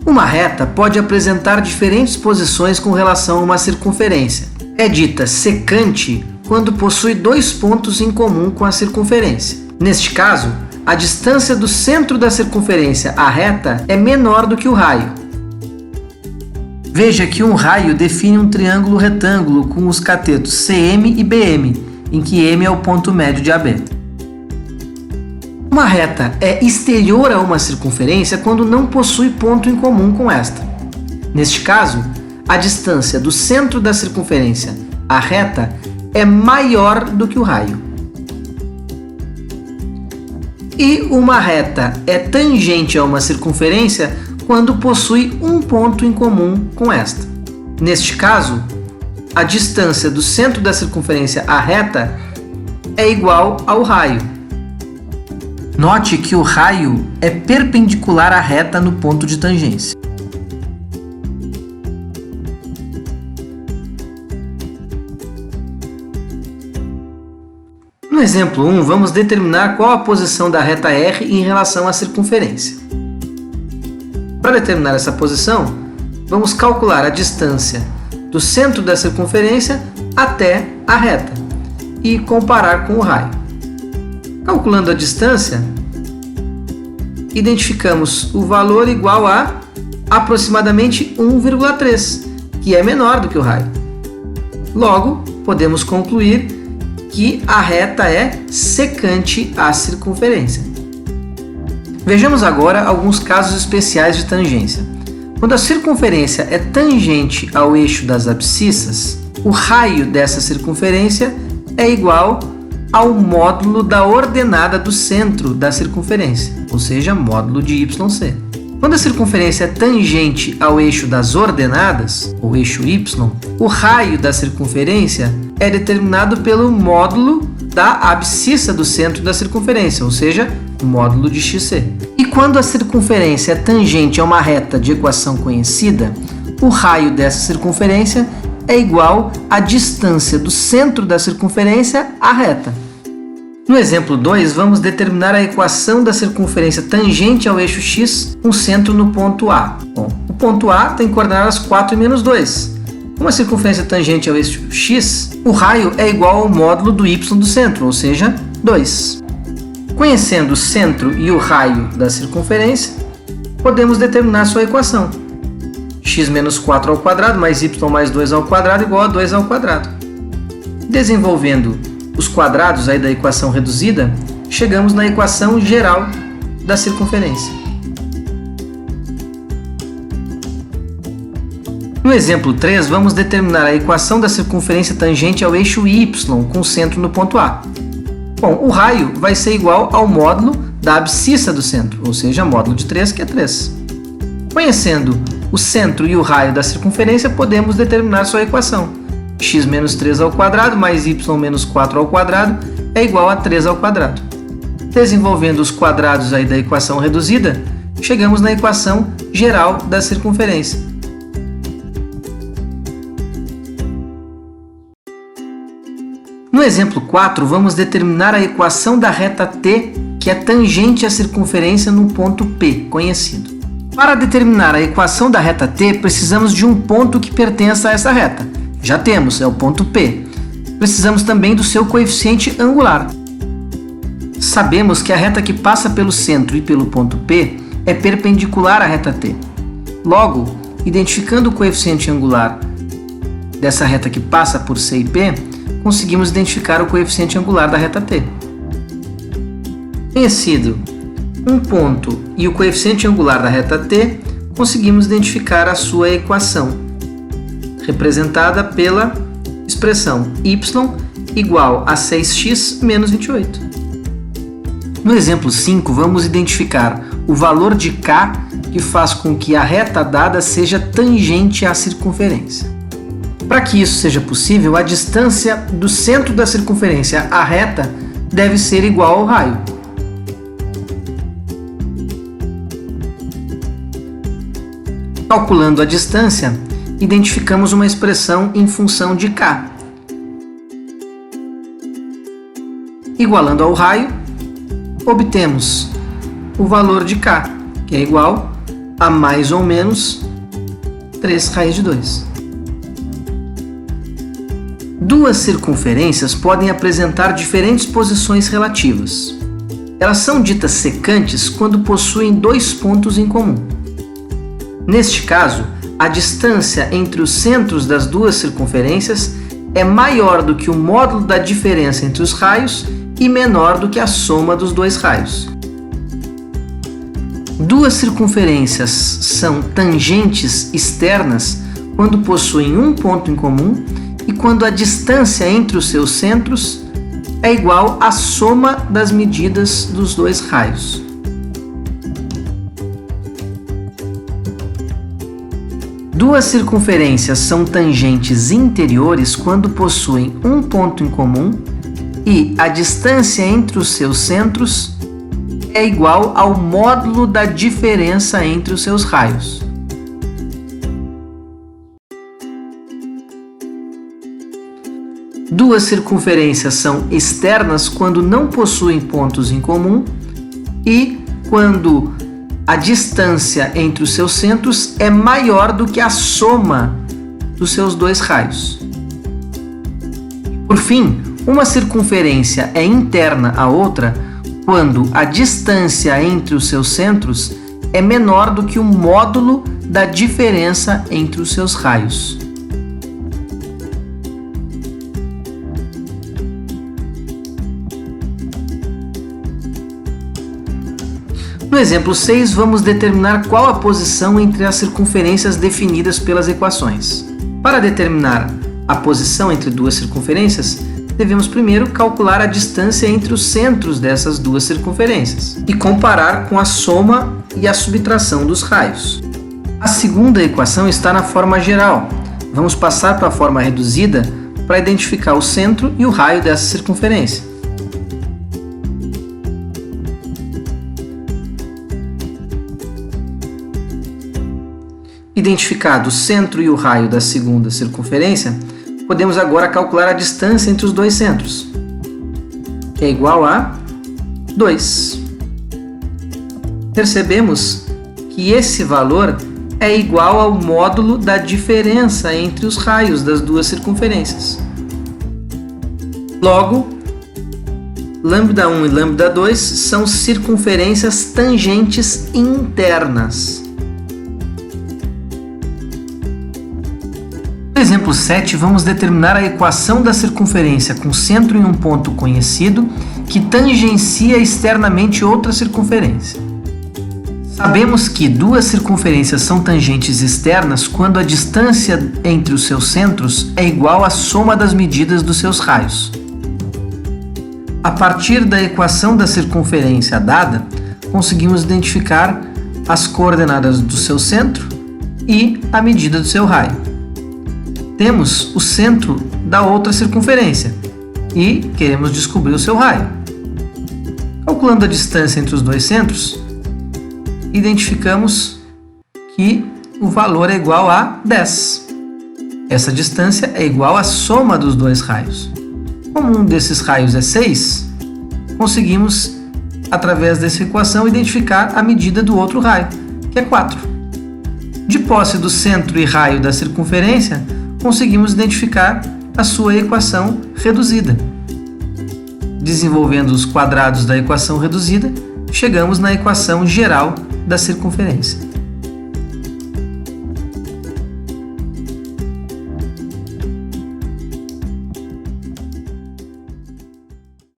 Uma reta pode apresentar diferentes posições com relação a uma circunferência. É dita secante quando possui dois pontos em comum com a circunferência. Neste caso, a distância do centro da circunferência à reta é menor do que o raio. Veja que um raio define um triângulo retângulo com os catetos CM e BM, em que M é o ponto médio de AB. Uma reta é exterior a uma circunferência quando não possui ponto em comum com esta. Neste caso, a distância do centro da circunferência à reta é maior do que o raio. E uma reta é tangente a uma circunferência quando possui um ponto em comum com esta. Neste caso, a distância do centro da circunferência à reta é igual ao raio. Note que o raio é perpendicular à reta no ponto de tangência. No exemplo 1, vamos determinar qual a posição da reta R em relação à circunferência. Para determinar essa posição, vamos calcular a distância do centro da circunferência até a reta e comparar com o raio. Calculando a distância, identificamos o valor igual a aproximadamente 1,3, que é menor do que o raio. Logo, podemos concluir que a reta é secante à circunferência. Vejamos agora alguns casos especiais de tangência. Quando a circunferência é tangente ao eixo das abscissas, o raio dessa circunferência é igual ao módulo da ordenada do centro da circunferência, ou seja, módulo de YC. Quando a circunferência é tangente ao eixo das ordenadas, ou eixo Y, o raio da circunferência é determinado pelo módulo da abscissa do centro da circunferência, ou seja, o módulo de XC. E quando a circunferência é tangente a uma reta de equação conhecida, o raio dessa circunferência é igual à distância do centro da circunferência à reta. No exemplo 2, vamos determinar a equação da circunferência tangente ao eixo x com centro no ponto A. Bom, o ponto A tem coordenadas 4 e menos 2. Com a circunferência tangente ao eixo x, o raio é igual ao módulo do y do centro, ou seja, 2. Conhecendo o centro e o raio da circunferência, podemos determinar sua equação. X menos 4 ao quadrado mais y mais 2 ao quadrado igual a 2 ao quadrado. Desenvolvendo os quadrados aí da equação reduzida, chegamos na equação geral da circunferência. No exemplo 3, vamos determinar a equação da circunferência tangente ao eixo y com centro no ponto A. Bom, o raio vai ser igual ao módulo da abscissa do centro, ou seja, módulo de 3, que é 3. Conhecendo o centro e o raio da circunferência, podemos determinar sua equação. X menos 3 ao quadrado mais y menos 4 ao quadrado é igual a 3 ao quadrado. Desenvolvendo os quadrados aí da equação reduzida, chegamos na equação geral da circunferência. No exemplo 4, vamos determinar a equação da reta T, que é tangente à circunferência no ponto P, conhecido. Para determinar a equação da reta T, precisamos de um ponto que pertença a essa reta. Já temos, é o ponto P. Precisamos também do seu coeficiente angular. Sabemos que a reta que passa pelo centro e pelo ponto P é perpendicular à reta T. Logo, identificando o coeficiente angular dessa reta que passa por C e P, conseguimos identificar o coeficiente angular da reta T. Conhecido um ponto e o coeficiente angular da reta T, conseguimos identificar a sua equação, representada pela expressão y igual a 6x menos 28. No exemplo 5, vamos identificar o valor de k que faz com que a reta dada seja tangente à circunferência. Para que isso seja possível, a distância do centro da circunferência à reta deve ser igual ao raio. Calculando a distância, identificamos uma expressão em função de k. Igualando ao raio, obtemos o valor de k, que é igual a mais ou menos 3 raiz de 2. Duas circunferências podem apresentar diferentes posições relativas. Elas são ditas secantes quando possuem 2 pontos em comum. Neste caso, a distância entre os centros das duas circunferências é maior do que o módulo da diferença entre os raios e menor do que a soma dos 2 raios. Duas circunferências são tangentes externas quando possuem um ponto em comum e quando a distância entre os seus centros é igual à soma das medidas dos 2 raios. Duas circunferências são tangentes interiores quando possuem um ponto em comum e a distância entre os seus centros é igual ao módulo da diferença entre os seus raios. Duas circunferências são externas quando não possuem pontos em comum e quando a distância entre os seus centros é maior do que a soma dos seus 2 raios. Por fim, uma circunferência é interna à outra quando a distância entre os seus centros é menor do que o módulo da diferença entre os seus raios. No exemplo 6, vamos determinar qual a posição entre as circunferências definidas pelas equações. Para determinar a posição entre duas circunferências, devemos primeiro calcular a distância entre os centros dessas duas circunferências e comparar com a soma e a subtração dos raios. A segunda equação está na forma geral. Vamos passar para a forma reduzida para identificar o centro e o raio dessa circunferência. Identificado o centro e o raio da segunda circunferência, podemos agora calcular a distância entre os 2 centros, que é igual a 2. Percebemos que esse valor é igual ao módulo da diferença entre os raios das duas circunferências. Logo, λ1 e λ2 são circunferências tangentes internas. No exemplo 7, vamos determinar a equação da circunferência com centro em um ponto conhecido que tangencia externamente outra circunferência. Sabemos que duas circunferências são tangentes externas quando a distância entre os seus centros é igual à soma das medidas dos seus raios. A partir da equação da circunferência dada, conseguimos identificar as coordenadas do seu centro e a medida do seu raio. Temos o centro da outra circunferência e queremos descobrir o seu raio. Calculando a distância entre os 2 centros, identificamos que o valor é igual a 10. Essa distância é igual à soma dos 2 raios. Como um desses raios é 6, conseguimos, através dessa equação, identificar a medida do outro raio, que é 4. De posse do centro e raio da circunferência, conseguimos identificar a sua equação reduzida. Desenvolvendo os quadrados da equação reduzida, chegamos na equação geral da circunferência.